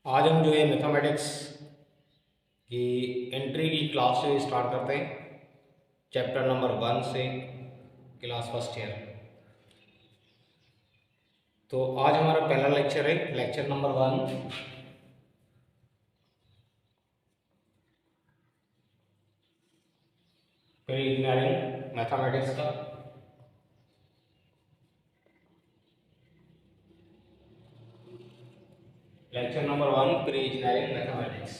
आज हम जो है मैथमेटिक्स की एंट्री की क्लास से स्टार्ट करते हैं। चैप्टर नंबर 1 से क्लास फर्स्ट ईयर। तो आज हमारा पहला लेक्चर है, lecture number 1, pre engineering mathematics का। Lecture number 1, pre engineering mathematics.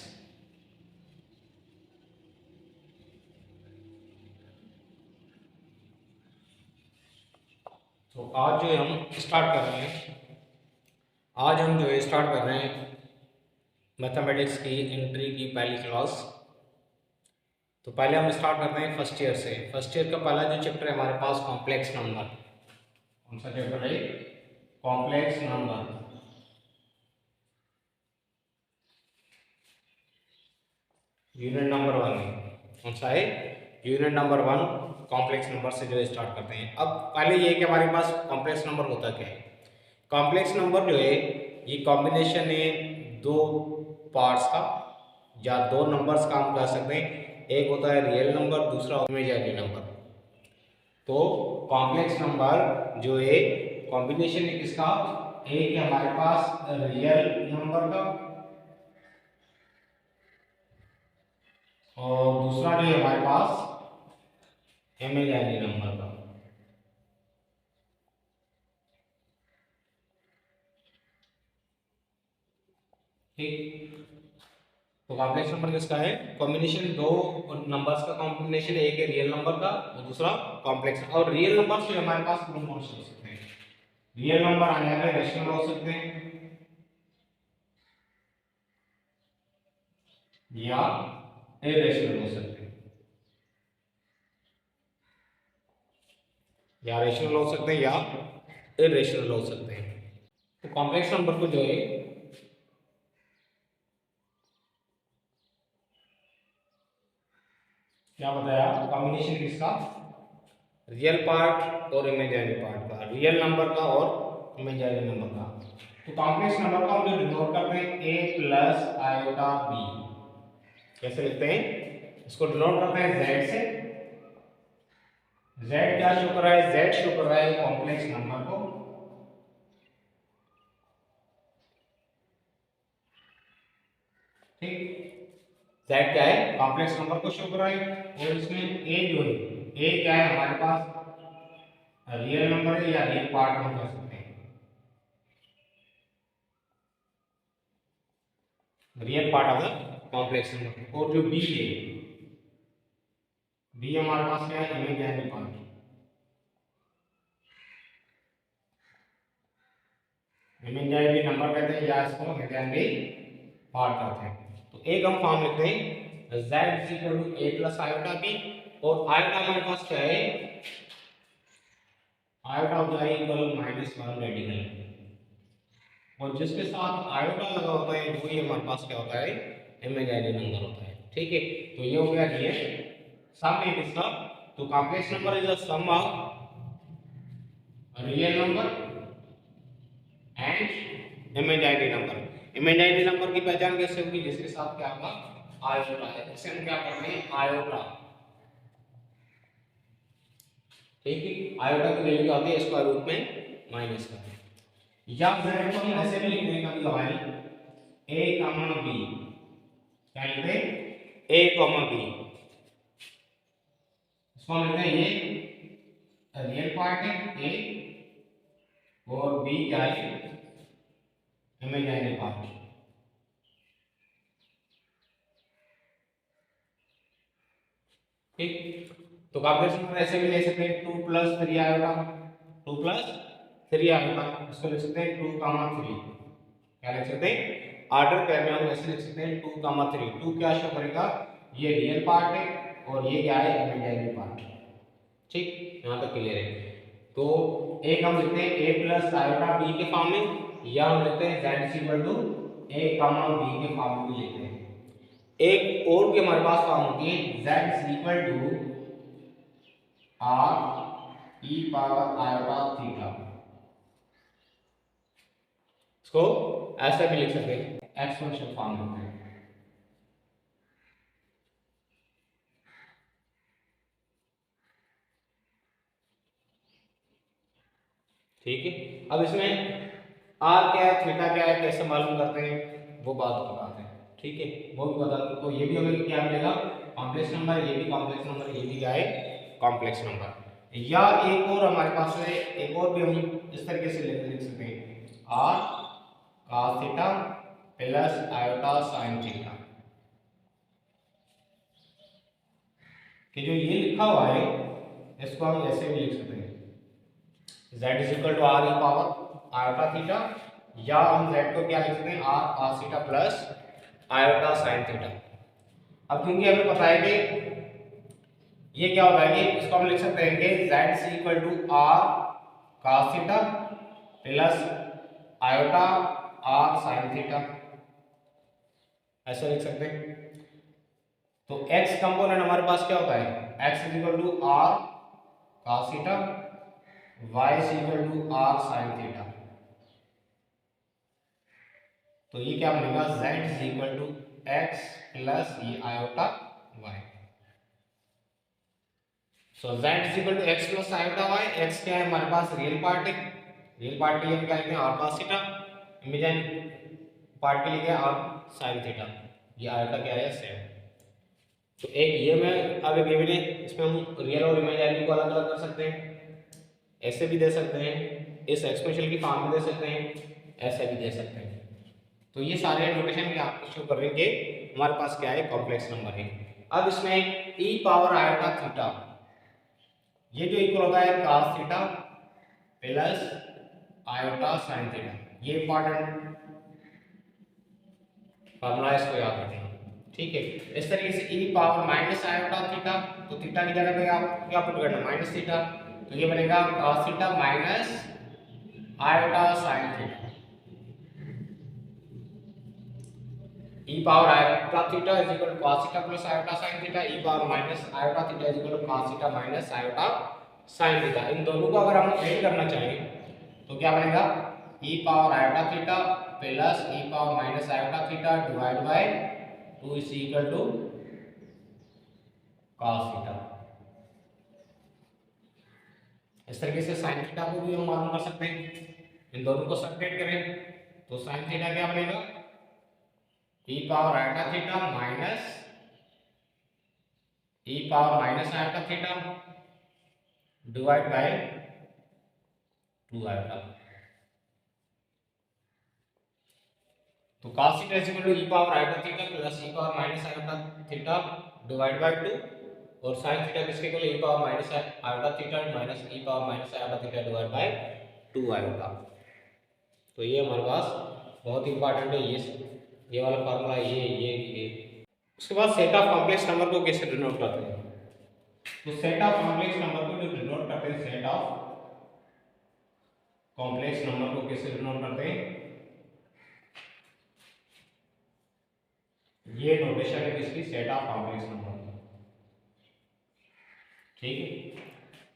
तो आज जो है हम स्टार्ट कर रहे हैं, आज हम जो है स्टार्ट कर रहे हैं मैथमेटिक्स की एंट्री की पहली क्लास। तो पहले हम स्टार्ट करते हैं फर्स्ट ईयर से। फर्स्ट ईयर का पहला जो चैप्टर है हमारे पास कॉम्प्लेक्स नंबर। कौन सा चैप्टर है? Complex number. यूनिट नंबर 1 है। कौन सा है? यूनिट नंबर 1, कॉम्प्लेक्स नंबर से जो है स्टार्ट करते हैं। अब पहले ये कि हमारे पास कॉम्प्लेक्स नंबर होता क्या है। कॉम्प्लेक्स नंबर जो है ये कॉम्बिनेशन है दो पार्ट्स का, या दो नंबर्स का हम कह सकते हैं। एक होता है रियल नंबर, दूसरा इमेजिनरी नंबर। तो कॉम्प्लेक्स नंबर जो है कॉम्बिनेशन है किसका? एक है हमारे पास रियल नंबर का, और दूसरा जो है हमारे पास इमेजिनरी नंबर का। ठीक। तो कॉम्प्लेक्स नंबर किसका है? कॉम्बिनेशन दो नंबर्स का कॉम्बिनेशन, एक है रियल नंबर का और दूसरा कॉम्प्लेक्स। और रियल नंबर से हमारे पास दो मोड्स हो सकते हैं। रियल नंबर आने वाले रेशनल हो सकते हैं या इरेशनल हो सकते हैं, या रेशनल हो सकते हैं या इरेशनल हो सकते हैं। तो कॉम्प्लेक्स नंबर को जो है क्या बताया? कॉम्बिनेशन किसका? रियल पार्ट और इमेजिनरी पार्ट का, रियल नंबर का और इमेजिनरी नंबर का। तो कॉम्प्लेक्स नंबर का हम जो डिनोट करते हैं a प्लस आयोटा b। कैसे लिखते हैं इसको? डिनोट करते हैं z से। z क्या शो कर रहा है? z शो कर रहा है कॉम्प्लेक्स नंबर को। ठीक। z क्या है? कॉम्प्लेक्स नंबर को शो कर रहा है। और इसमें a जो है, a क्या है हमारे पास? रियल नंबर है या रियल पार्ट हम कह सकते हैं, real part of the complex number. और जो b है, b हमारे पास क्या है? Imaginary part. इमेजिनरी नंबर कहते हैं या इसको इमेजिनरी पार्ट कहते हैं। तो एक हम फॉर्म लिखते हैं z equal to a plus iota b। और आयोटा हमारे पास क्या है? आयोटा होता है इक्वल -1 रेडिकल। और जिसके साथ आयोटा लगा होता है वही हमारे पास क्या होता है? इमेजिनरी नंबर होता है। ठीक है। तो ये हो गया रियल सम है इसका। तो complex number is the sum of real number and imaginary number. Imaginary number की पहचान कैसे होगी? जिसके साथ क्या होगा? आयोटा है। इसे हम क्या करते हैं? आयोटा। ठीक है। आयोटा की वैल्यू क्या होती है? स्क्वायर रूट में माइनस करते हैं। या फिर हम ऐसे भी लिखते हैं कभी कभार a कॉमा b। क्या लिखते हैं? a comma b। इसको हम लिखते हैं ये रियल पार्ट है a, और b क्या है? Imaginary part. ठीक। तो कॉम्प्लेक्स नंबर ऐसे भी ले सकते हैं 2 प्लस 3 आएगा, 2 प्लस 3 आएगा। इसको लिख सकते हैं 2 कामा 3। क्या लिख सकते हैं? ऑर्डर पेयर में हम ऐसे लिख सकते हैं 2 कामा 3। 2 क्या शो करेगा? ये रियल पार्ट है और ये क्या है? Imaginary part. ठीक, यहाँ तक क्लियर है। तो एक हम लिखते हैं a प्लस आयोटा b के फॉर्म में, या हम लिखते हैं z equal to a comma b के फॉर्म में भी लिखते हैं। एक और भी हमारे पास फॉर्म होती है z equal to r e power iota theta. इसको ऐसा भी लिख सकते हैं एक्सपोनेंशियल फॉर्म लिखते हैं। ठीक है, अब इसमें आर क्या है, थीटा क्या है, कैसे मालूम करते हैं, वो बात की बात है। ठीक है, वो भी बता दो। तो ये भी हमें क्या मिलेगा, कॉम्प्लेक्स नंबर, ये भी कॉम्प्लेक्स नंबर, ये भी क्या है, कॉम्प्लेक्स नंबर। या एक और हमारे पास है, एक और भी हम इस तरीके से लिख सकते हैं, r cos theta plus iota sin theta, कि जो ये लिखा हुआ है इसको हम ऐसे भी लिख सकते हैं, z is equal to r e power iota theta, या हम z को क्या लिख सकते हैं, r cos theta plus iota sin theta. अब क्योंकि हमें पता है कि ये क्या होता है कि इसको हम लिख सकते हैं कि z is equal to r cos theta plus iota r sin theta, ऐसा लिख सकते हैं। तो x कंपोनेंट हमारे पास क्या होता है, x is equal to r cos theta, y is equal to r sin theta. तो ये क्या बनेगा, z is equal to x plus ये iota y। So z is equal to x plus iota y। x क्या है हमारे पास, real part है, रियल पार्ट के लिए हम क्या लिखते हैं, r cos theta, imaginary part के लिए क्या, आर sin थीटा, ये आयोटा क्या है, सेम। तो एक ये में अब एक गिवन है, इसमें हम रियल और इमेजिनरी को अलग अलग कर सकते हैं, ऐसे भी दे सकते हैं, इस एक्सप्रेशन की फॉर्म में दे सकते हैं, ऐसे भी दे सकते हैं। तो ये सारे नोटेशन क्या आपको शो कर रहे हैं कि हमारे पास क्या है, कॉम्प्लेक्स नंबर है। अब इसमें e पावर आयोटा थीटा, ये जो इक्वल होता है cos theta plus iota sin theta, ये इंपॉर्टेंट फॉर्मूला है, इसको याद रखें। ठीक है, इस तरीके से e power minus iota theta, तो थीटा की जगह पे आप क्या पुट करना, माइनस थीटा, तो ये बनेगा cos theta minus iota sin theta. e power iota theta is equal to cos theta plus iota sin theta, e power minus iota theta is equal to cos theta minus iota sin theta. इन दोनों को अगर हम add करना चाहें तो क्या बनेगा, e power iota theta plus e power minus iota theta divide by 2 is equal to cos theta. इस तरीके से sin थीटा को भी हम मालूम कर सकते हैं, इन दोनों को सब्ट्रैक्ट करें तो sin थीटा क्या बनेगा, e power iota theta minus e power minus iota theta divide by 2 iota. तो cos theta is equal to e power iota theta plus e power minus iota theta divide by 2, और sin theta किसके equal, e power minus iota theta minus e power minus iota theta divide by 2 iota. तो ये हमारे पास बहुत important है, ये वाला formula, ये। उसके बाद सेट ऑफ कॉम्प्लेक्स नंबर को कैसे डिनोट करते हैं, तो सेट ऑफ कॉम्प्लेक्स नंबर को जो डिनोट करते हैं, सेट ऑफ कॉम्प्लेक्स नंबर को कैसे डिनोट करते हैं, ये नोटेशन है किसकी, सेट ऑफ कॉम्प्लेक्स नंबर। ठीक है,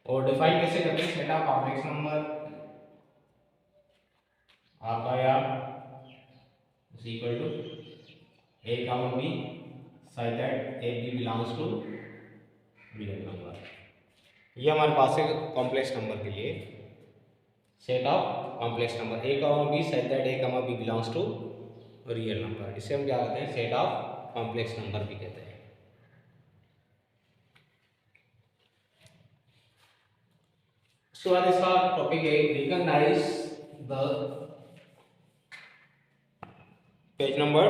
और डिफाइन कैसे करते हैं, सेट ऑफ कॉम्प्लेक्स नंबर आपका यार is equal to a comma b such that a b belongs to real number. ये हमारे पास है कॉम्प्लेक्स नंबर के लिए set of complex number, a comma b such that a comma b belongs to real number, इसे हम क्या कहते हैं, सेट ऑफ कॉम्प्लेक्स नंबर भी कहते हैं। उसके बाद इसका टॉपिक है रिकॉग्नाइज द, पेज नंबर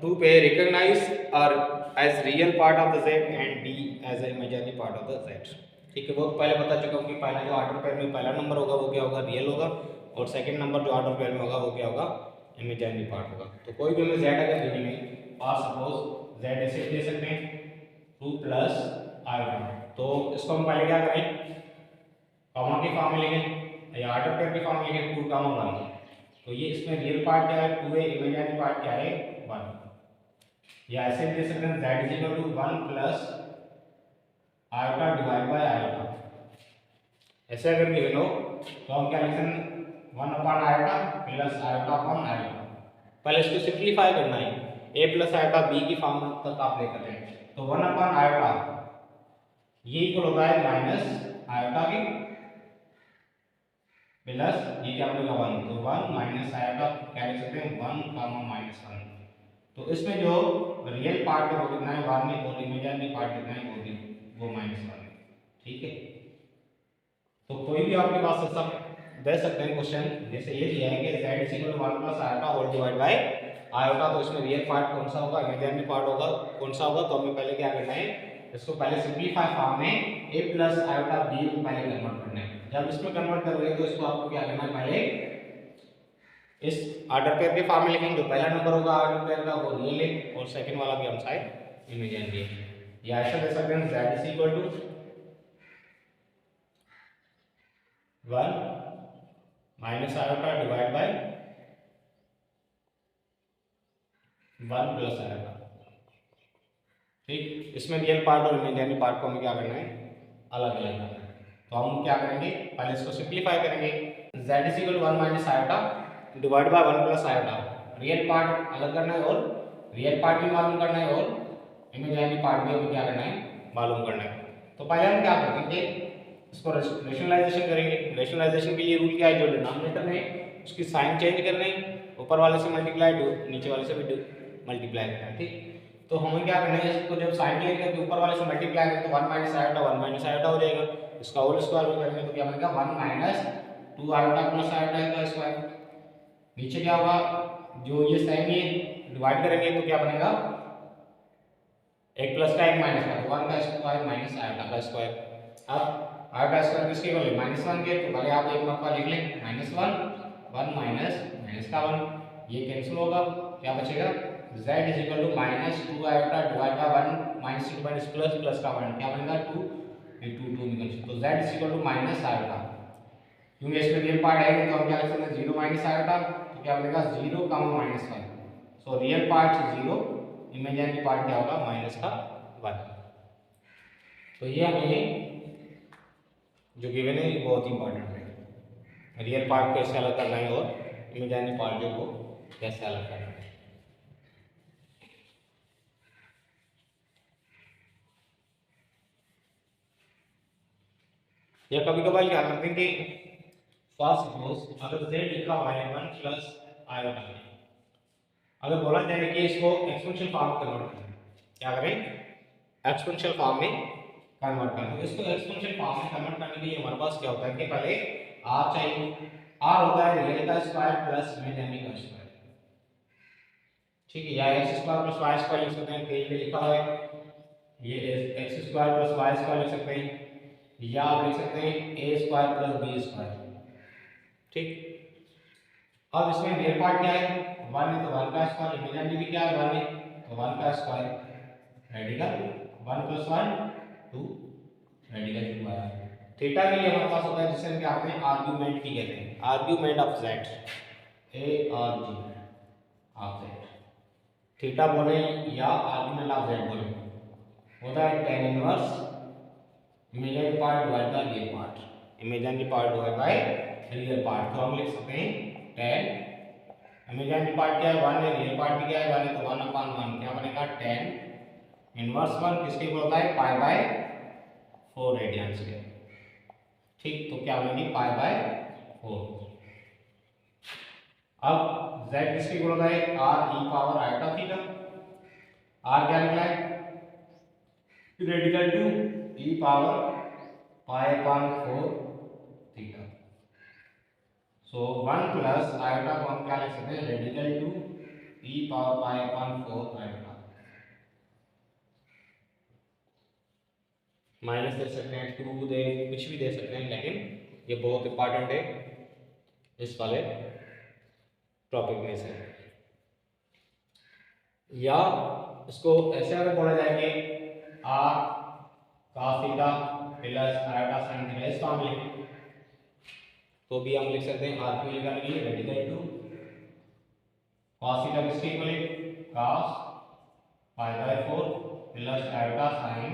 2 पे, रिकॉग्नाइज और as real part of the z and b as imaginary part of the z। ठीक है, वो पहले बता चुका हूँ कि पहला जो ऑर्डर पेयर में पहला नंबर होगा वो क्या होगा, रियल होगा, और सेकंड नंबर जो ऑर्डर पेयर में होगा वो क्या होगा, इमेजिनरी पार्ट होगा। तो कोई भी हमें z अगर देनी है, और सपोज z ऐसे दे सकते हैं 2 प्लस i1, तो इसको हम पहले क्या करें, कॉमा की फॉर्म में लिखें या ऑर्डर पेयर की फॉर्म में लिखें, 2 कॉमा 1। तो ये इसमें रियल पार्ट क्या है 2 है, इमेजिनरी पार्ट क्या है 1, या ऐसे भी दे सकते हैं z is equal to 1 plus iota divide by iota. ऐसे अगर गिवन हो तो हम क्या लिख सकते हैं, 1 upon iota plus iota upon iota. पहले इसको सिंप्लीफाई करना है, a प्लस आयोटा b की फॉर्म तक आप लेकर जाएं। तो 1 अपॉन आयोटा ये इक्वल होता है माइनस आयोटा के प्लस ये क्या बनेगा 1, तो 1 माइनस आयोटा क्या लिख सकते हैं 1 कामा माइनस 1। तो इसमें जो रियल पार्ट है वो कितना है 1 में, और इमेजिनरी पार्ट कितना है वो माइनस 1 है। ठीक है, तो कोई भी आपके पास ऐसा दे सकते हैं क्वेश्चन, जैसे ये दिया है कि z is equal to 1 plus iota whole divide by iota, तो इसमें रियल पार्ट कौन सा होगा, इमेजिनरी पार्ट होगा कौन सा होगा, तो हमें पहले क्या करना है, इसको पहले सिंपलीफाई फॉर्म में a प्लस आयोटा b में पहले कन्वर्ट करना है। जब इसमें कन्वर्ट करोगे तो इसको आपको क्या करना है, पहले इस ऑर्डर पेयर के फॉर्म में लिखेंगे। जो पहला नंबर होगा ऑर्डर पेयर का वो रियल है, और सेकंड वाला भी हम साइड इमेजिनरी है। या ऐसा दे सकते हैं z is equal to 1 minus iota divide by 1 plus iota. ठीक, इसमें रियल पार्ट और इमेजिनरी पार्ट को हमें क्या करना है, अलग अलग करना है। तो हम क्या करेंगे, पहले इसको सिंप्लीफाई करेंगे। z is equal 1 minus iota divide by 1 plus iota, real part अलग करना है और रियल पार्ट भी मालूम करना है, और इमेजिनरी पार्ट भी हमें क्या करना है, मालूम करना है। तो पहले हम क्या करेंगे, इसको रेशनलाइजेशन करेंगे। रेशनलाइजेशन के लिए रूल क्या है, जो डिनोमिनेटर है उसकी साइन चेंज करना है, ऊपर वाले से मल्टीप्लाई नीचे वाले से भी मल्टीप्लाई करना है। ठीक, तो हमें क्या करना है, इसको जब साइन चेंज करके ऊपर वाले से मल्टीप्लाई करें तो 1 माइनस आयोटा 1 माइनस आयोटा हो जाएगा। इसका होल स्क्वायर में करेंगे तो क्या बनेगा 1 माइनस 2 आयोटा प्लस आयोटा का स्क्वायर। नीचे क्या होगा, जो ये साइन ये डिवाइड करेंगे तो क्या बनेगा, एक प्लस का एक माइनस का, तो 1 का स्क्वायर माइनस आयोटा का स्क्वायर। अब आयोटा स्क्वायर किसके इक्वल है, -1 के, तो पहले आप एक मरतबा लिख लें -1 1 माइनस माइनस का 1, ये कैंसिल होगा, क्या बचेगा z is equal to -2 iota divide by 1 minus two minus plus plus का 1, क्या बनेगा 2, ये 2 निकल, तो z is equal to minus iota, क्योंकि इसमें रियल पार्ट है तो हम क्या लिख सकते हैं 0 माइनस आयोटा, तो क्या बनेगा 0 comma minus 1। So real part 0, imaginary part क्या होगा माइनस का 1। तो ये हमें जो गिवन है ये बहुत इंपॉर्टेंट है, रियल पार्ट कैसे अलग करना है और इमेजिनरी पार्ट जो को कैसे अलग करना है। या कभी कभार क्या करते हैं कि फॉर सपोज अगर z लिखा हुआ है 1 प्लस आयोटा, अगर बोला जाए कि इसको एक्सपोनेंशियल फॉर्म में कन्वर्ट करें, क्या करें, एक्सपोनेंशियल फॉर्म में कन्वर्ट करें। तो इसको एक्सपोनेंशियल फॉर्म में कन्वर्ट करने के लिए हमारे पास क्या होता है कि पहले r चाहिए, r होता है रियल का स्क्वायर प्लस इमेजिनरी का स्क्वायर। ठीक है, या x square plus y square लिख सकते हैं, पेज पे लिखा हुआ है, ये x square plus y square लिख सकते हैं, या आप लिख सकते हैं a square plus b square. ठीक, अब इसमें रियल पार्ट क्या है 1 है, तो 1 का स्क्वायर, इमेजिनरी भी क्या है 1 है, तो 1 का स्क्वायर, रेडिकल 1 प्लस 1 2, रेडिकल 2 आया। थीटा के लिए हमारे पास होता है जिसे हम क्या कहते हैं, आर्गुमेंट की कहते हैं, argument of z, a r g of z, theta बोले या आर्गुमेंट ऑफ z बोले, होता है tan inverse imaginary part divide by real part, imaginary part divide by real part. तो हम लिख सकते हैं tan इमेजिनरी पार्ट क्या है 1 है, रियल पार्ट भी क्या है 1 है, तो 1 अपॉन 1 क्या बनेगा tan इनवर्स 1 किसके इक्वल होता है पाई बाय 4 रेडियंस के। ठीक, तो क्या बनेगी पाई बाय 4। अब z किसके इक्वल होता है r e power iota theta, r क्या निकला है radical 2 e power pi upon 4 theta. So 1 plus iota को हम क्या लिख सकते हैं radical 2 e power pi upon 4 iota, minus दे सकते हैं 2 दे कुछ भी दे सकते हैं, लेकिन ये बहुत इंपॉर्टेंट है इस वाले टॉपिक में से। या इसको ऐसे अगर बोला जाए कि r cos theta plus iota sin theta इस फॉर्म में, तो भी हम लिख सकते हैं r की निकालने के लिए रेडिकल 2 cos थीटा किसके इक्वल है cos pi by 4 plus iota sin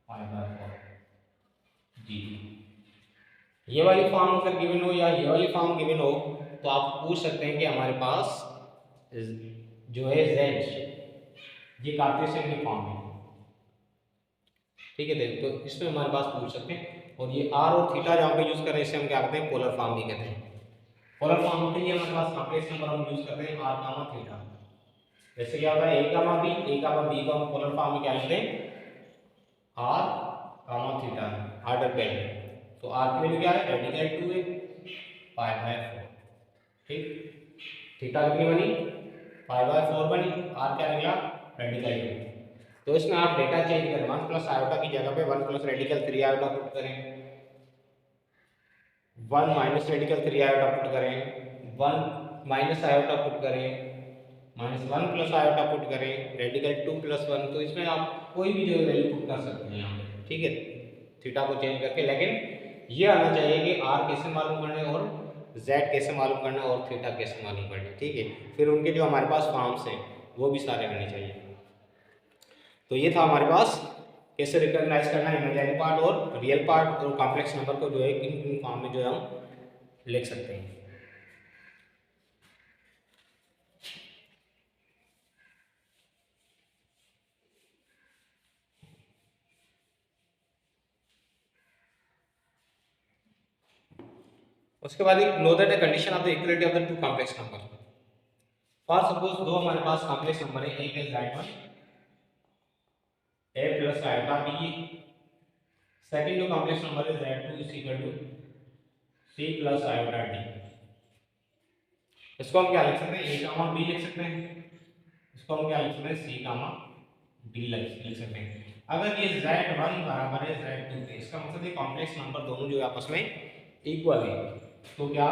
pi by 4 जी। ये वाली फॉर्म अगर गिवन हो या ये वाली फॉर्म गिवन हो तो आप पूछ सकते हैं कि हमारे पास जो है z ये कार्टेशियन की फॉर्म है, ठीक है। तो इसमें हमारे पास पूछ सकते हैं, और ये r और थीटा जहाँ पे यूज कर रहे हैं इसे हम क्या कहते हैं, पोलर फॉर्म भी कहते हैं। पोलर फॉर्म के लिए हमारे पास कॉम्प्लेक्स नंबर हम यूज करते हैं r कामा थीटा। जैसे क्या होता है a कामा b को हम पोलर फॉर्म में क्या लिखते हैं, r कामा थीटा, ऑर्डर पेयर। तो r की वैल्यू क्या है, रेडिकल 2 है π/4, ठीक। थीटा कितनी बनी, π/4 बनी, r क्या निकला, रेडिकल 2। तो इसमें आप डेटा चेंज करें, 1 प्लस आयोटा की जगह पे 1 प्लस रेडिकल 3 आयोटा पुट करें, 1 माइनस रेडिकल 3 आयोटा पुट करें, 1 माइनस आयोटा पुट करें, -1 प्लस आयोटा पुट करें, रेडिकल 2 प्लस 1। तो इसमें आप कोई भी जो वैल्यू पुट कर सकते हैं यहाँ पे, ठीक है, थीटा को चेंज करके। लेकिन ये आना चाहिए कि r कैसे मालूम करना है और z कैसे मालूम करना है और थीटा कैसे मालूम करना है, ठीक है। फिर उनके जो हमारे पास फॉर्म्स हैं वो भी सारे आने चाहिए। तो ये था हमारे पास कैसे रिकॉग्नाइज करना है इमेजिनरी पार्ट और रियल पार्ट, और कॉम्प्लेक्स नंबर को जो है किन किन फॉर्म में जो है हम लिख सकते हैं। उसके बाद एक know that the condition of the equality of the two complex number. For suppose दो हमारे पास कॉम्प्लेक्स नंबर है, एक है z1 a plus iota b, second जो कॉम्प्लेक्स नंबर है z2 is equal to c plus iota d। इसको हम क्या लिख सकते हैं, a कामा b लिख सकते हैं, इसको हम क्या लिख सकते हैं, c कामा d लिख सकते हैं। अगर ये z1 बराबर है z2 के, इसका मतलब है कॉम्प्लेक्स नंबर दोनों जो आपस में इक्वल है, तो क्या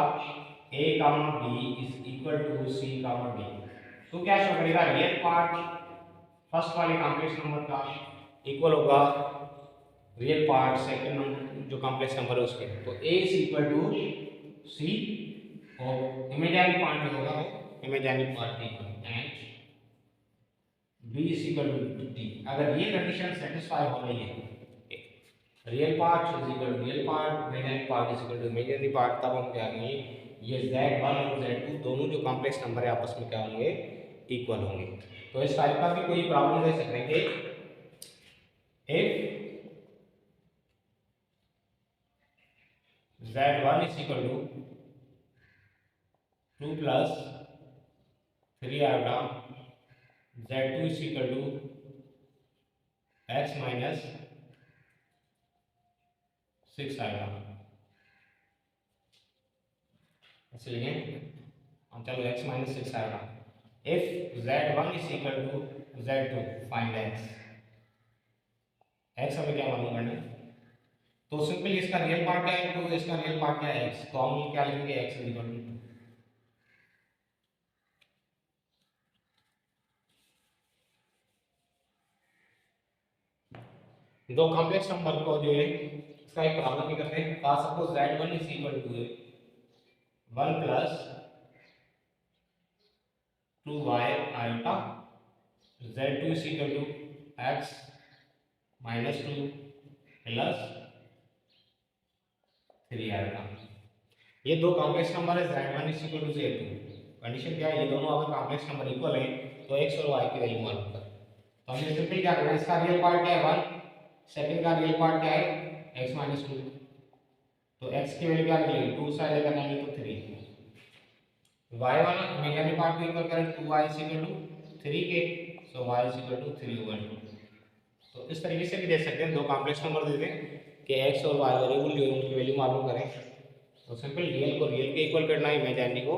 a comma b is equal to c comma d। तो क्या शो करेगा, रियल पार्ट फर्स्ट वाले कॉम्प्लेक्स नंबर का इक्वल होगा रियल पार्ट सेकंड जो कॉम्प्लेक्स नंबर है उसके। तो a is equal to c और इमेजिनरी पार्ट जो होगा वो imaginary part equal and b is equal to d। अगर ये कंडीशन सेटिस्फाई हो रही है, real part is equal to real part, imaginary part is equal to imaginary part, तब हम क्या करेंगे, ये z1 और z2 दोनों जो कॉम्प्लेक्स नंबर है आपस में क्या होंगे, इक्वल होंगे। तो इस टाइप का भी कोई प्रॉब्लम दे सकते हैं कि if z1 is equal to 2 plus 3 iota, z2 is equal to x minus 6 iota, ऐसे लिखें हम, चलो x minus 6 iota। if z1 is equal to z2, find x। x हमें क्या मालूम करना है, तो सिंपली इसका रियल पार्ट क्या है, तो इसका रियल पार्ट क्या है x, तो हम क्या लिखेंगे x इज इक्वल टू 2। दो कॉम्प्लेक्स नंबर को जो है इसका एक प्रॉब्लम भी करते हैं। For suppose z1 is equal to 1 plus 2y iota, z2 is equal to x minus 2 plus 3 iota. ये दो कॉम्प्लेक्स नंबर है, z1 is equal to z2। Condition क्या है, ये दोनों अगर कॉम्प्लेक्स नंबर इक्वल है तो x और y की वैल्यू मालूम कर। तो हमने सिंपली क्या करना है, इसका रियल पार्ट क्या है 1, सेकंड का रियल पार्ट क्या है x माइनस 2, तो x की वैल्यू क्या निकलेगी, 2 साइड लेकर आएंगे तो 3। y वाला इमेजिनरी पार्ट को इक्वल करें 2y इज इक्वल टू 3 के, सो y इज इक्वल टू 3/2। तो इस तरीके से भी दे सकते हैं, दो कॉम्प्लेक्स नंबर दे दें कि x और y वेरिएबल जो है उनकी वैल्यू मालूम करें। तो सिंपल रियल को रियल के इक्वल करना है, इमेजिनरी को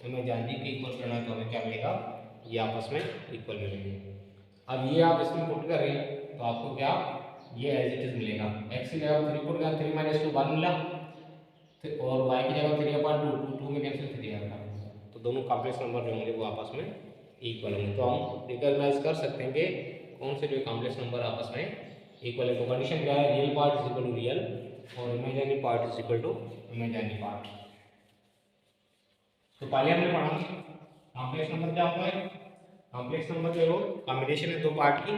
इमेजिनरी के इक्वल करना है, तो हमें क्या मिलेगा, ये आपस में इक्वल मिलेंगे। अब ये आप इसमें पुट करें तो आपको क्या, ये एज इट इज मिलेगा, x की जगह 3 पुट करें, 3 माइनस 2 1 मिला, और y की जगह 3/2, 2 में कैंसिल 3 आएगा, तो दोनों कॉम्प्लेक्स नंबर जो होंगे वो आपस में इक्वल होंगे। तो हम रिकॉग्नाइज कर सकते हैं कि कौन से जो कॉम्प्लेक्स नंबर आपस में इक्वल है। तो कंडीशन क्या है, real part is equal to real और imaginary part is equal to imaginary part. तो पहले हमने पढ़ा कॉम्प्लेक्स नंबर क्या होता है, कॉम्प्लेक्स नंबर जो है वो कॉम्बिनेशन है दो पार्ट की,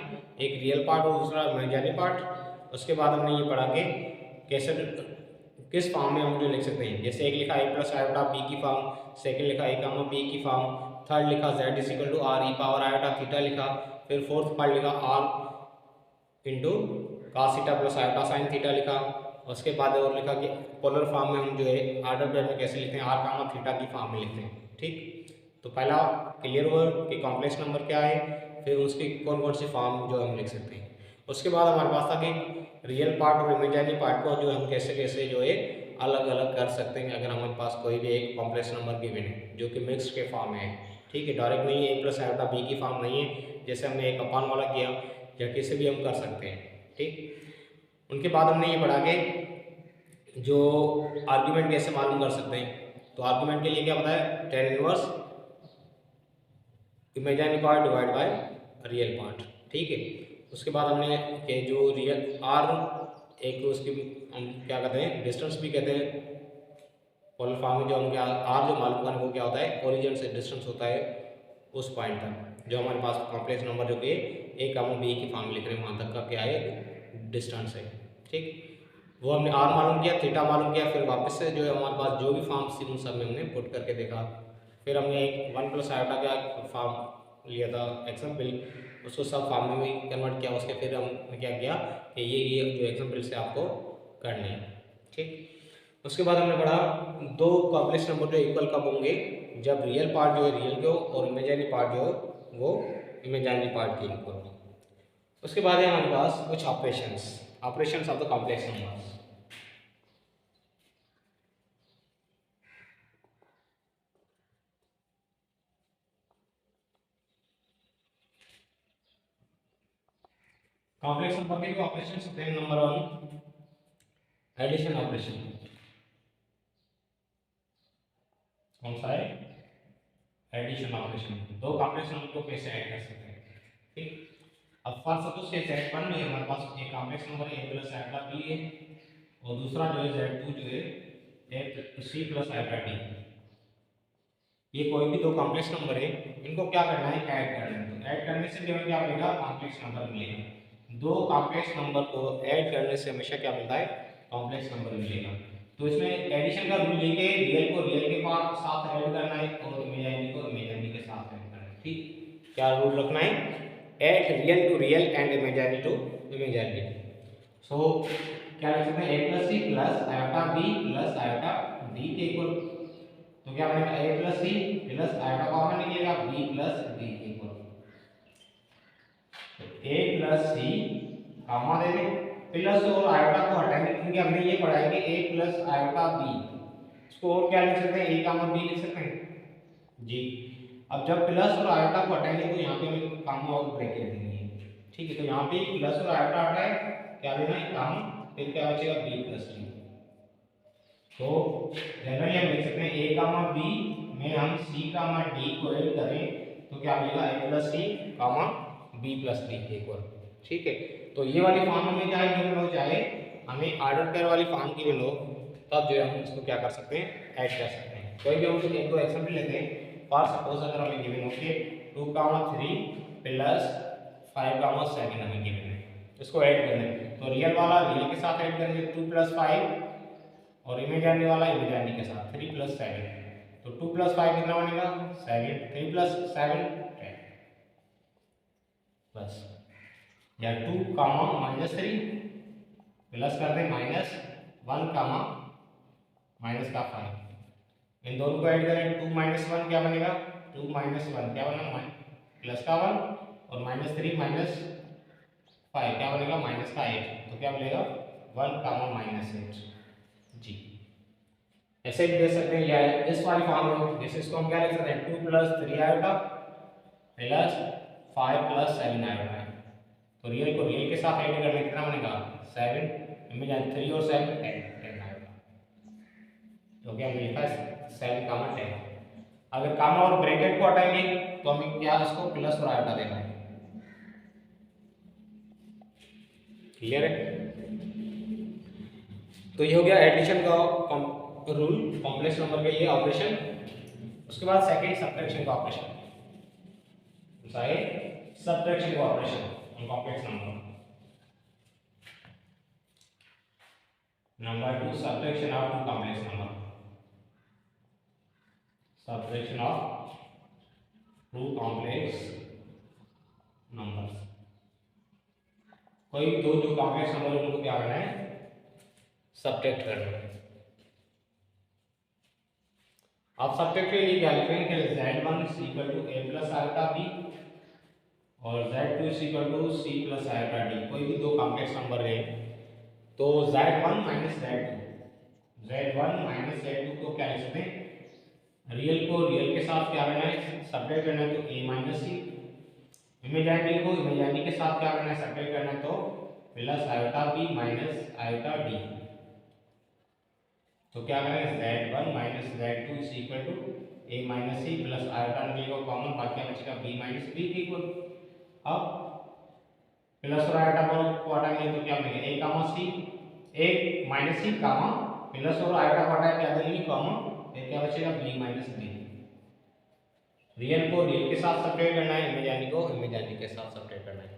एक रियल पार्ट और दूसरा इमेजिनरी पार्ट। उसके बाद हमने ये पढ़ा कि कैसे किस फॉर्म में हम जो लिख सकते हैं, जैसे एक लिखा a प्लस आयोटा b की फॉर्म, सेकंड लिखा a कामा b की फॉर्म, थर्ड लिखा z is equal to r e power iota theta लिखा, फिर फोर्थ पार्ट लिखा r into cos theta plus iota sine theta लिखा। उसके बाद और लिखा कि पोलर फॉर्म में हम जो है आर्डर पेयर में कैसे लिखते हैं, आर कामा थीटा की फॉर्म में लिखते हैं। ठीक, तो पहला क्लियर हुआ कि कॉम्प्लेक्स नंबर क्या है, फिर उसकी कौन कौन सी फॉर्म जो हम लिख सकते हैं। उसके बाद हमारे पास था कि रियल पार्ट और इमेजिनरी पार्ट को जो हम कैसे कैसे जो है अलग अलग कर सकते हैं अगर हमारे पास कोई भी एक कॉम्प्लेक्स नंबर गिवन है जो कि मिक्स के फॉर्म में है। ठीक है, डायरेक्ट नहीं है, ए प्लस आयोटा बी की फॉर्म नहीं है जैसे हमने एक अपान वाला किया, या किसी भी हम कर सकते हैं। ठीक, उनके बाद हमने ये पढ़ा कि जो आर्ग्यूमेंट कैसे मालूम कर सकते हैं। तो आर्ग्यूमेंट के लिए क्या बताया, tan inverse imaginary part divide by real part. ठीक है, उसके बाद हमने कि जो रियल आर एक उसकी हम क्या कहते हैं डिस्टेंस भी कहते हैं, पोलर फॉर्म में जो हम क्या आर जो मालूम करने वो क्या होता है ओरिजिन से डिस्टेंस होता है उस पॉइंट तक जो हमारे पास कॉम्प्लेक्स नंबर जो कि ए कामा बी की फॉर्म लिख रहे हैं वहाँ तक का क्या है डिस्टेंस है। ठीक, वो हमने आर मालूम किया, थीटा मालूम किया, फिर वापस से जो है हमारे पास जो भी फॉर्म थी उन सब में हमने पुट करके देखा। फिर हमने एक 1 प्लस आयोटा का फॉर्म लिया था एग्जाम्पल, उसको सब फॉर्म में भी कन्वर्ट किया। उसके फिर हमने क्या किया कि ये जो एग्जाम्पल से आपको करने हैं। ठीक, उसके बाद हमने पढ़ा दो कॉम्प्लेक्स नंबर जो इक्वल कब होंगे, जब रियल पार्ट जो है रियल के हो और इमेजिनरी पार्ट जो है वो इमेजिनरी पार्ट के इक्वल हो। उसके बाद है हमारे पास कुछ operations of the complex numbers. Complex number के जो ऑपरेशंस होते हैं, नंबर 1 एडिशन ऑपरेशन। कौन सा है, एडिशन ऑपरेशन। दो कॉम्प्लेक्स नंबर को कैसे ऐड कर सकते हैं। ठीक, अब फर्स्ट सपोज के z1 में हमारे पास एक complex number a plus iota b है और दूसरा जो है z2 जो है c प्लस आयोटा d। ये कोई भी दो कॉम्प्लेक्स नंबर है, इनको क्या करना है, ऐड करना है। तो ऐड करने से केवल क्या मिलेगा, कॉम्प्लेक्स नंबर मिलेगा। दो कॉम्प्लेक्स नंबर को ऐड करने से हमेशा क्या मिलता है, कॉम्प्लेक्स नंबर मिलेगा। तो इसमें एडिशन का रूल लेके रियल को रियल के साथ ऐड करना है और इमेजिनरी को इमेजिनरी के साथ ऐड करना है। ठीक, क्या रूल रखना है, add real to real and imaginary to imaginary. So क्या लिख सकते हैं, a plus c plus iota b plus iota d के इक्वल। तो क्या बनेगा, a plus c plus iota common निकलेगा b प्लस डी के इक्वल। तो a प्लस सी कॉमा दे दें, प्लस और आयोटा को हटाएंगे क्योंकि हमने ये पढ़ा है कि a प्लस आयोटा b, इसको और क्या लिख सकते हैं, a कॉमा b लिख सकते हैं जी। अब जब प्लस और आयोटा को हटाएंगे तो यहाँ पे हमें कॉमा और ब्रैकेट देनी है। ठीक है, तो यहाँ पे प्लस और आयोटा हटाए क्या देना है, कॉमा, फिर क्या बचेगा b प्लस डी। तो जनरली हम लिख सकते हैं a कामा b में हम c कामा d को ऐड करें तो क्या मिलेगा, a plus c comma b plus d के इक्वल। ठीक है, तो ये वाली फॉर्म हमें चाहे गिवन हो, चाहे हमें ऑर्डर पेयर वाली फॉर्म गिवन हो, तब जो है हम इसको क्या कर सकते हैं, ऐड कर सकते हैं। कोई भी हम एक दो एग्जांपल लेते हैं। फॉर सपोज अगर हमें गिवन हो कि 2 कामा 3 प्लस 5 कामा 7 हमें गिवन है, इसको ऐड करना है। तो रियल वाला रियल के साथ ऐड करेंगे 2 प्लस 5 और इमेजिनरी वाला इमेजिनरी के साथ 3 प्लस 7। तो 2 प्लस 5 कितना बनेगा, 7, 3 प्लस 7 10 प्लस, या 2 कामा माइनस 3 प्लस करते हैं माइनस 1 कामा माइनस का 5। इन दोनों को ऐड करें, 2 माइनस 1 क्या बनेगा, 2 माइनस 1 क्या बनेगा, प्लस का 1 और माइनस 3 माइनस 5 क्या बनेगा, माइनस का 8। तो क्या मिलेगा, 1 कामा माइनस 8 जी। ऐसे भी दे सकते हैं, या इस वाली फॉर्म में जैसे इसको हम क्या लिख सकते हैं, 2 plus 3 iota plus 5 plus 7 iota. तो रियल को रियल के साथ ऐड करने कितना बनेगा, 7 इमेजिनरी 3 और 7 10 आयोटा। तो क्या हमने लिखा है 7 कामा 10। अगर कामा और ब्रैकेट को हटाएंगे तो हमें क्या, इसको प्लस और आयोटा देना है। क्लियर है, तो ये हो गया एडिशन का रूल कॉम्प्लेक्स नंबर के लिए ऑपरेशन। उसके बाद सेकंड सब्ट्रैक्शन का ऑपरेशन, सब्ट्रैक्शन का operation on complex number. Number 2 subtraction of two complex number, subtraction of two complex numbers. कोई दो जो कॉम्प्लेक्स नंबर उनको क्या करना है, सब्ट्रैक्ट करना है। आप सब्ट्रैक्ट के लिए क्या लिखेंगे कि z1 is equal to a plus iota b और z2 is equal to c plus iota d। कोई भी दो कॉम्प्लेक्स नंबर है तो z1 माइनस z2 को क्या लिख सकते हैं, रियल को रियल के साथ क्या करना है, सब्ट्रैक्ट करना है तो a माइनस सी, इमेजिनरी को इमेजिनरी के साथ क्या करना है, सब्ट्रैक्ट करना है तो plus iota b minus iota d। तो क्या करें, z1 minus z2 is equal to a minus c plus iota निकलेगा कॉमन, बाकी बचेगा b माइनस b के इक्वल। अब प्लस और आयोटा को हटाएंगे तो क्या मिलेगा, a comma c, a minus c comma plus और आयोटा को हटाए क्या देंगे कॉमन, फिर क्या बचेगा b माइनस b। रियल को रियल के साथ सब्ट्रैक्ट करना है, इमेजिनरी को इमेजिनरी के साथ सब्ट्रैक्ट करना है।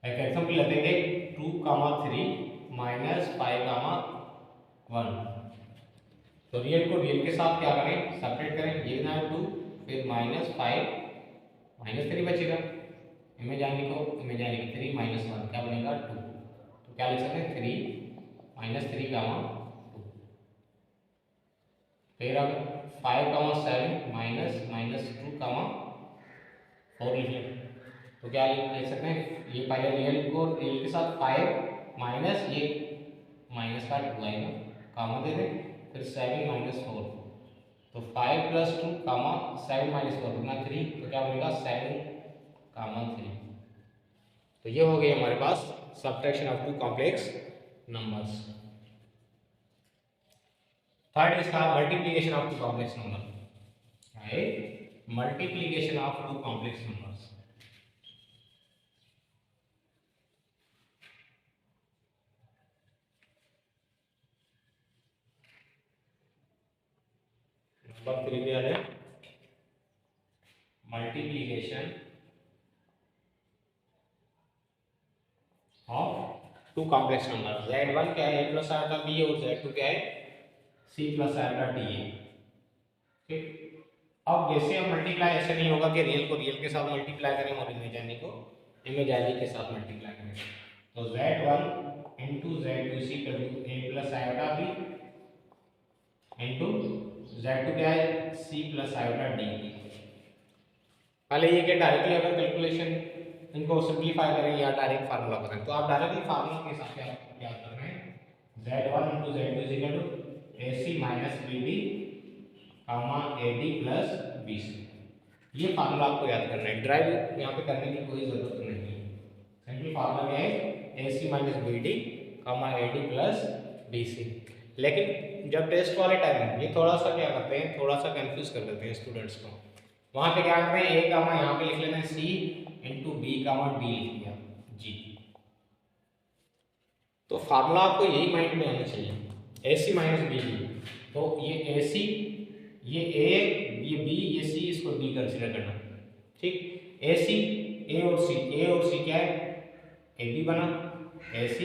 एक एग्जांपल लेते हैं 2, 3 माइनस 5, 1। तो रियल को रियल के साथ क्या करें, सब्ट्रैक्ट करें, ये ना 2 फिर माइनस 5 माइनस 3 बचेगा, इमेजिनरी को इमेजिनरी 3 माइनस 1 क्या बनेगा 2। तो क्या लिख सकते हैं 3 माइनस 3 2। फिर अब 5, 7 माइनस माइनस 2, 4 लिख लें। तो क्या लिख सकते हैं, ये पहले रियल को रियल के साथ 5 माइनस ये माइनस का 2 आएगा, कामा दे दें, फिर 7 माइनस 4। तो 5 प्लस 2 कामा 7 माइनस 4 कितना 3, तो क्या बनेगा 7, 3। तो ये हो गई हमारे पास subtraction of two complex numbers. Third इसका multiplication of two complex number है, multiplication of two complex numbers. Number 3 क्या है, multiplication of two complex number. z1 क्या है, a प्लस आयोटा b और z2 क्या है, c प्लस आयोटा d है। ठीक, अब जैसे हम मल्टीप्लाई ऐसे नहीं होगा कि रियल को रियल के साथ मल्टीप्लाई करें और इमेजिनरी को इमेजिनरी के साथ मल्टीप्लाई करें। तो z1 into z2 is equal to a plus iota b into z2 क्या है, c प्लस आयोटा d। पहले ये क्या डायरेक्टली अगर कैलकुलेशन इनको सिंप्लीफाई करें या डायरेक्ट फार्मूला करें, तो आप डायरेक्टली फार्मूला के हिसाब से क्या कर रहे हैं, z1 into z2 is equal to ac minus bd comma ad plus bc। ये फार्मूला आपको याद करना है, ड्राइव यहाँ पे करने की कोई जरूरत नहीं है। सिंपल फार्मूला क्या है, ac minus bd comma ad plus bc। लेकिन जब टेस्ट वाले टाइम ये थोड़ा सा क्या करते हैं, थोड़ा सा कंफ्यूज कर देते हैं स्टूडेंट्स को। वहाँ पे क्या करते हैं, a कामा यहाँ पे लिख लेते हैं c इंटू b कामा d लिख दिया g। तो फार्मूला आपको यही माइंड में आना चाहिए, ac माइनस bd। तो ये ac, ये a, ये b, ये c, इसको d कंसीडर करना। ठीक, ac a और c क्या है, ab बना, ac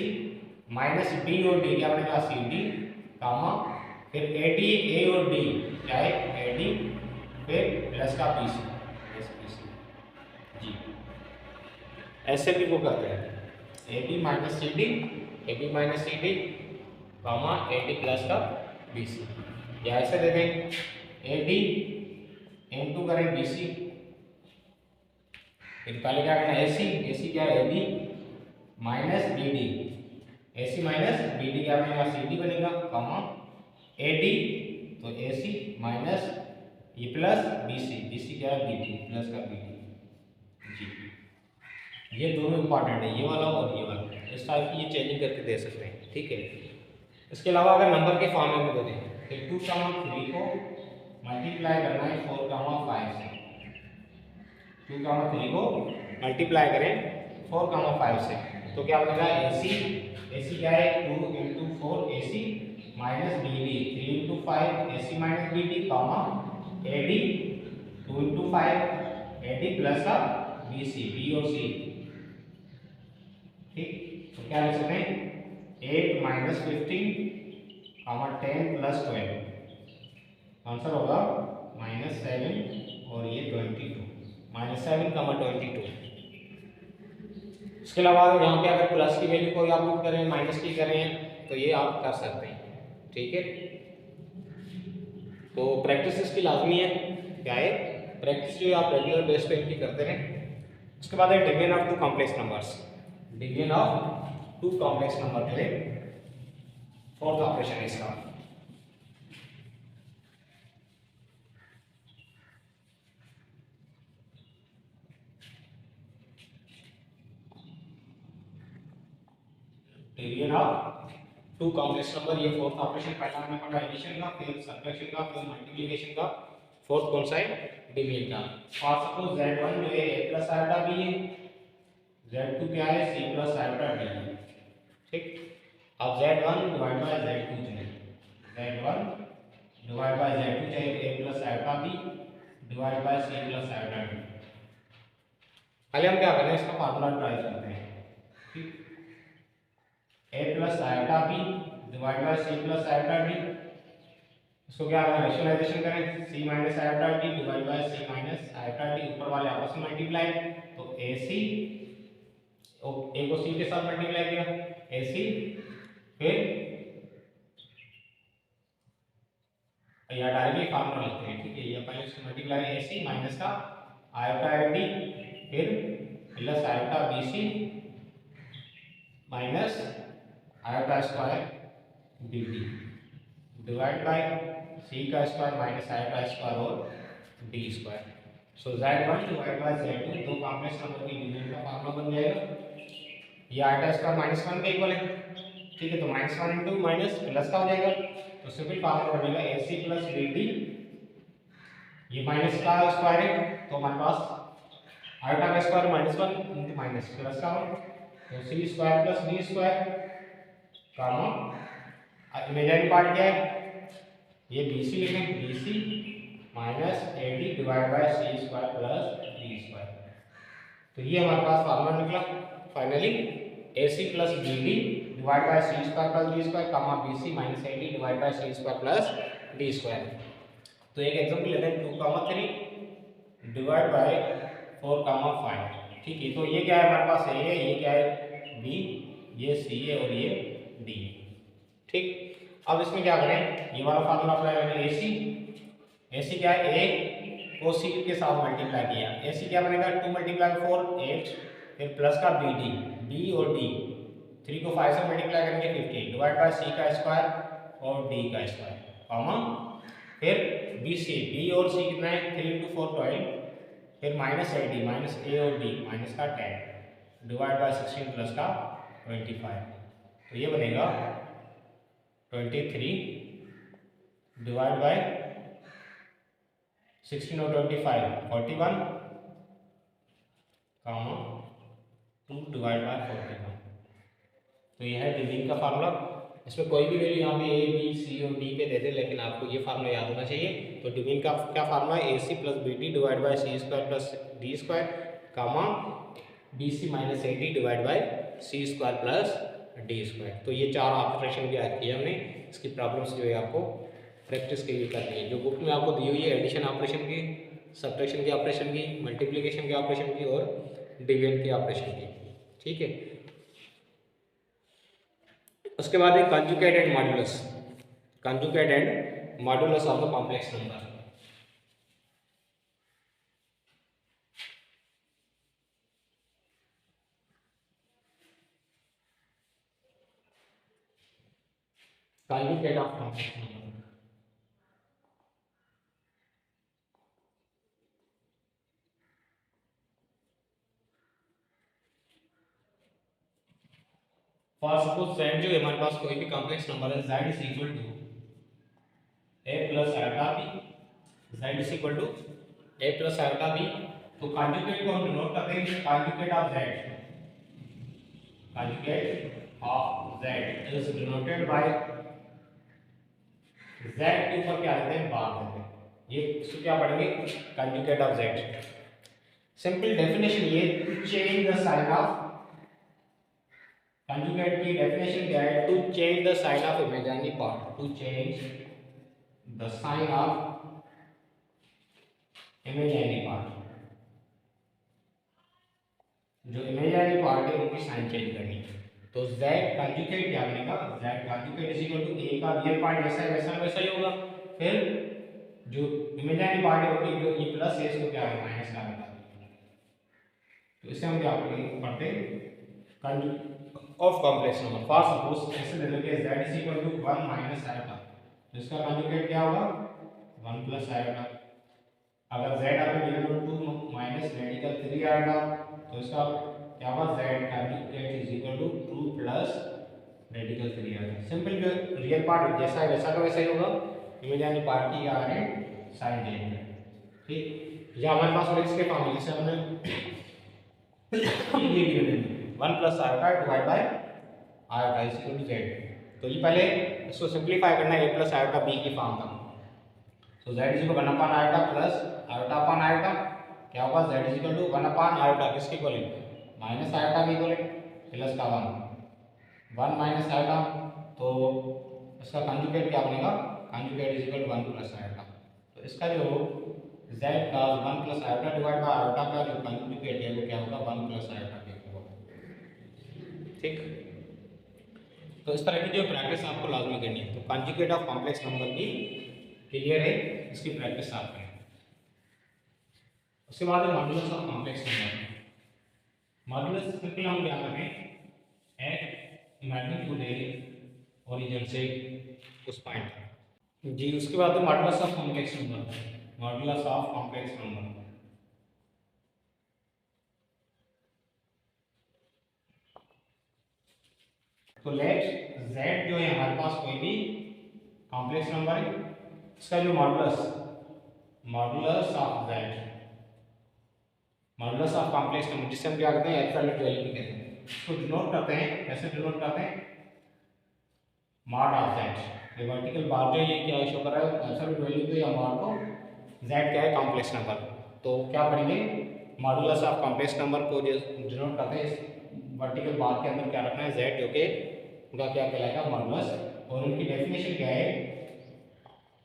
माइनस b और d क्या बनेगा cd कामा फिर ad a और d क्या है ad फिर प्लस का bc जी। ऐसे भी वो करते हैं ab माइनस सी डी कामा ad प्लस का bc, या ऐसे दे दें ad इंटू करें bc, फिर पहले क्या करना है ac क्या है ab minus bd, ac minus bd क्या बनेगा cd बनेगा कामा ad तो ac माइनस ये प्लस bc क्या है bd प्लस का bd जी। ये दोनों इंपॉर्टेंट है, ये वाला और ये वाला, इस टाइप की ये चेंजिंग करके दे सकते हैं। ठीक है, इसके अलावा अगर नंबर के फॉर्म में दे दें तो 2, 3 को मल्टीप्लाई करना है 4, 5 से, 2, 3 को मल्टीप्लाई करें 4, 5 से, तो क्या बनेगा ac क्या है 2 into 4 ac minus bd 3 into 5 ac minus bd comma ad 2 into 5 ad plus का bc b और c। ठीक, तो क्या लिख सकते हैं 8 माइनस 15 कामा 10 प्लस 12, आंसर होगा -7 और ये 22 -7, 22। इसके अलावा यहाँ पे अगर प्लस की वैल्यू को आप पुट करें, माइनस की करें, तो ये आप कर सकते हैं, ठीक है। तो प्रैक्टिस इसकी लाजमी है, क्या है, प्रैक्टिस जो आप रेगुलर बेस पे इनकी करते रहें। उसके बाद है division of two complex numbers, division of two complex number के लिए फोर्थ ऑपरेशन है इसका। Division of two complex number, ये फोर्थ ऑपरेशन। पहला हमने पढ़ा एडिशन का, फिर सब्ट्रैक्शन का, फिर मल्टीप्लिकेशन का। फोर्थ कौन सा है, डिवीजन का। और सपोज z1 जो है a प्लस आयोटा b है, z2 क्या है c प्लस आयोटा d है, ठीक। अब z1 डिवाइड बाय z2 चाहिए, z1 डिवाइड बाय z2 चाहिए a plus iota b divide by c plus iota d। पहले हम क्या करें, इसका फार्मूला ट्राई करते हैं, ठीक। a plus iota b divide by c plus iota d, इसको क्या करें, रैशनलाइजेशन करें, c minus iota d divide by c minus iota d, ऊपर वाले आपस में मल्टीप्लाई, तो ac, a को c के साथ मल्टीप्लाई किया, ac, फिर या डायरेक्टली फार्मूला लिखते हैं, ठीक है। ये पहले इसको मल्टीप्लाई ac माइनस का आयोटा d, फिर plus iota bc minus iota square dt divide by c का स्क्वायर माइनस आयोटा स्क्वायर और d square. So z1 divide by z2 दो कॉम्प्लेक्स नंबर की डिवीजन का फार्मूला बन जाएगा। ये आयोटा स्क्वायर -1 के इक्वल है, ठीक है। तो -1 इंटू माइनस प्लस का हो जाएगा, तो सिंपल फार्मूला बनेगा ac प्लस dt, ये माइनस का स्क्वायर है तो हमारे पास आयोटा का स्क्वायर -1 इंटू माइनस प्लस का हो, तो c square plus d square comma imaginary part क्या है, ये BC लिखें, BC minus AD divide by c square plus d square. तो ये हमारे पास फार्मूला निकला finally, AC plus BD divide by c square plus d square comma BC minus AD divide by c square plus d square. तो एक example लेते हैं 2,3 divide by 4,5, ठीक है। तो ये क्या है हमारे पास, A है, ये क्या है B, ये C है और ये D, ठीक। अब इसमें क्या करें, ये वाला फार्मूला अप्लाई करें, AC क्या है, A को C के साथ मल्टीप्लाई किया, AC क्या बनेगा 2 मल्टीप्लाई 4 8, फिर प्लस का BD, B और D, 3 को 5 से मल्टीप्लाई करेंगे 50 डिवाइड बाय C का स्क्वायर और D का स्क्वायर कॉमा, फिर BC, B और C कितना है 3 into 4 12, फिर माइनस AD माइनस A और D माइनस का 10 डिवाइड बाय 16 प्लस का 25। तो ये बनेगा 23 डिवाइड बाय 16 और 25 41 कामा 2 डिवाइड बाय 41। तो ये है डिवीजन का फार्मूला। इसमें कोई भी वैल्यू यहाँ पे A B C और D पे दे दे, लेकिन आपको ये फार्मूला याद होना चाहिए। तो डिवीजन का क्या फार्मूला है, AC plus BD divide by C square plus D square comma BC minus AD divide by C square plus D square. तो ये चार ऑपरेशन भी याद किए हमने, इसकी प्रॉब्लम्स जो है आपको प्रैक्टिस के लिए करनी है। जो बुक में आपको दी हुई है एडिशन ऑपरेशन की, सब्ट्रैक्शन के ऑपरेशन की, मल्टीप्लिकेशन के ऑपरेशन की और डिवीजन के ऑपरेशन की, ठीक है। उसके बाद है conjugate and modulus, conjugate and modulus of the complex number. Conjugate of complex number, for suppose z जो हमारे पास कोई भी कॉम्प्लेक्स नंबर है, z is equal to a plus iota b, z is equal to a plus iota b। तो conjugate को हम denote करते हैं conjugate of z, conjugate of z is denoted by z के ऊपर क्या आते हैं बार देते हैं, ये इसको क्या पढ़ेंगे conjugate of z। Simple definition ये, to change the sign of, conjugate की डेफिनेशन क्या है, to change the sign of imaginary part, to change the sign of imaginary part, जो इमेजिनरी पार्ट है उनकी साइन चेंज करनी है। तो z कंजुगेट क्या बनेगा, z conjugate is equal to a का रियल पार्ट जैसा है वैसा ही होगा, फिर जो इमेजिनरी पार्ट है उसकी जो e प्लस है इसको क्या है माइनस का बता। तो इसे हम क्या पढ़ते हैं of complex number. For suppose ऐसे ले लो कि z is equal to 1 minus iota, तो इसका कंजुगेट क्या होगा 1 प्लस आयोटा। अगर z आपको गिवन 2 माइनस रेडिकल 3 आएगा तो इसका क्या होगा z conjugate is equal to 2 plus radical 3 आएगा। सिंपल, जो रियल पार्ट जैसा है वैसा का वैसा ही होगा, इमेजिनरी पार्ट की आ रहे साइन चेंज है। ठीक, या हमारे पास और इसके फॉर्मूले से हमने ये गिवन है 1 plus iota divide by iota is equal to z। तो ये पहले इसको सिंपलीफाई करना है a प्लस आयोटा b की फॉर्म का। तो z is equal 1 upon iota plus iota upon iota क्या होगा z is equal to 1 upon iota किसके इक्वलेंट माइनस आयोटा के इक्वलेंट प्लस का 1 माइनस आयोटा, तो इसका कंजुगेट क्या बनेगा conjugate is equal 1 plus iota. तो इसका जो z का 1 plus iota divide by iota का जो कंजुगेट है वो क्या होगा 1 प्लस आयोटा के होगा। ठीक, तो इस तरह की जो प्रैक्टिस आपको लाजमी करनी है। तो कंजुगेट ऑफ कॉम्प्लेक्स नंबर की क्लियर है, इसकी प्रैक्टिस आप करें। उसके बाद है modulus of complex number. Modulus simple हम क्या करें एट मैग्नीट्यूड है ओरिजिन से उस पॉइंट जी। उसके बाद है modulus of complex number, modulus of complex number. तो लेट z जो है हमारे पास कोई भी कॉम्प्लेक्स नंबर है, इसका जो modulus modulus of z, modulus of complex number जिसे हम क्या कहते हैं एब्सोल्यूट वैल्यू कहते हैं, इसको डिनोट करते हैं कैसे डिनोट करते हैं मॉड ऑफ z। ये वर्टिकल बार जो ये क्या शो कर रहा है एब्सोल्यूट वैल्यू को या मॉड को, z क्या है कॉम्प्लेक्स नंबर। तो क्या पढ़ेंगे मॉडुलस ऑफ कॉम्प्लेक्स नंबर को जो डिनोट करते हैं इस वर्टिकल बार के अंदर क्या रखना है z, जो कि उनका क्या कहलाएगा मॉडुलस। और उनकी डेफिनेशन क्या है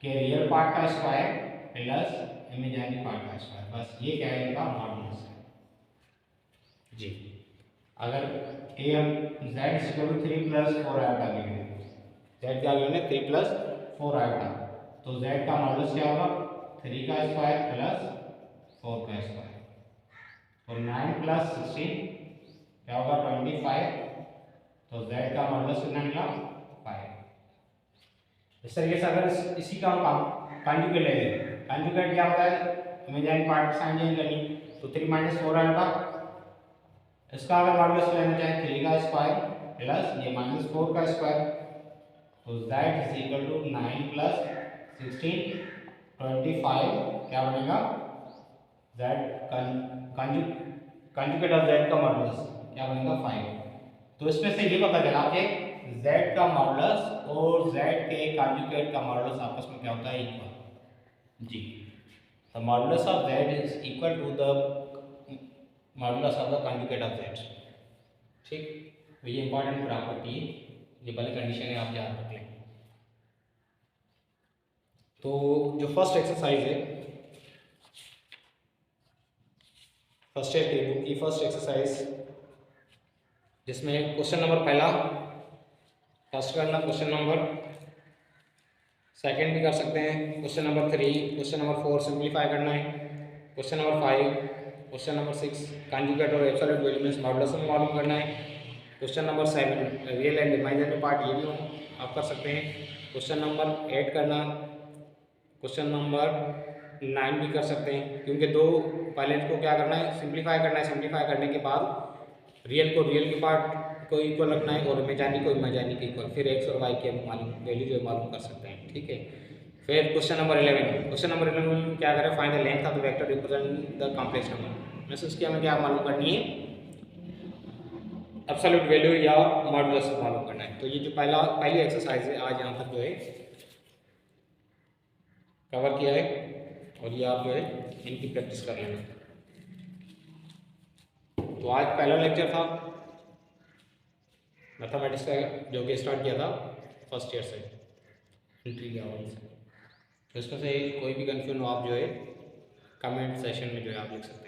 कि रियल पार्ट का स्क्वायर प्लस इमेजिनरी पार्ट का स्क्वायर, बस ये क्या है इनका मॉडुलस है जी। अगर ए हम z equal to 3 plus 4 iota लेंगे, z क्या लेंगे 3 प्लस 4 आयोटा, तो z का मॉडुलस क्या होगा 3 का स्क्वायर प्लस 4 का स्क्वायर, और 9 प्लस 16 क्या होगा 25, तो z का मॉडुलस कितना निकला 5। इस तरीके से अगर इसी का हम कंजुगेट ले लें, कंजुगेट क्या होता है इमेजिनरी पार्ट साइन चेंज करनी, तो 3 माइनस 4 आएगा, इसका अगर मॉडुलस लेना चाहे 3 का स्क्वायर प्लस ये माइनस 4 का स्क्वायर, तो z is equal to 9 plus 16 25 क्या बनेगा z कंजुगेट ऑफ z का मॉडुलस क्या बनेगा 5। तो इसमें से ये पता चला कि z का मॉडुलस और z के कंजुगेट का मॉडुलस आपस में क्या होता है इक्वल जी। The modulus of z is equal to the modulus of the conjugate of z। ठीक, तो ये इंपॉर्टेंट प्रॉपर्टी है, ये पहले कंडीशन है आप याद रख लें। तो जो फर्स्ट एक्सरसाइज है फर्स्ट ईयर की बुक की फर्स्ट एक्सरसाइज, जिसमें क्वेश्चन नंबर पहला फर्स्ट करना, क्वेश्चन नंबर सेकंड भी कर सकते हैं, question number 3, question number 4 simplify करना है, question number 5, question number 6 conjugate और एब्सोल्यूट वैल्यू मींस मॉडुलस में मालूम करना है, question number 7 real and imaginary part ये भी आप कर सकते हैं, क्वेश्चन नंबर 8 करना, क्वेश्चन नंबर 9 भी कर सकते हैं, क्योंकि दो पहले को क्या करना है सिंप्लीफाई करना है, सिंप्लीफाई करने के बाद रियल को रियल के पार्ट को इक्वल रखना है और इमेजिनरी को इमेजिनरी के इक्वल, फिर एक्स और वाई की हम मालूम वैल्यू जो मालूम कर सकते हैं। ठीक है, फिर क्वेश्चन नंबर 11, क्वेश्चन नंबर 11 में क्या करें find the length of the vector represent the complex number. Means उसकी हमें क्या मालूम करनी है एब्सोल्यूट वैल्यू या मॉडुलस मालूम करना है। तो ये जो पहली एक्सरसाइज है आज यहाँ तक जो है कवर किया है, और ये आप जो है इनकी प्रैक्टिस कर लेना। तो आज पहला लेक्चर था मैथमेटिक्स का, जो कि स्टार्ट किया था फर्स्ट ईयर से एंट्री के हवाले से। तो इसमें से कोई भी कन्फ्यूजन हो आप जो है कमेंट सेशन में जो है आप लिख सकते हैं।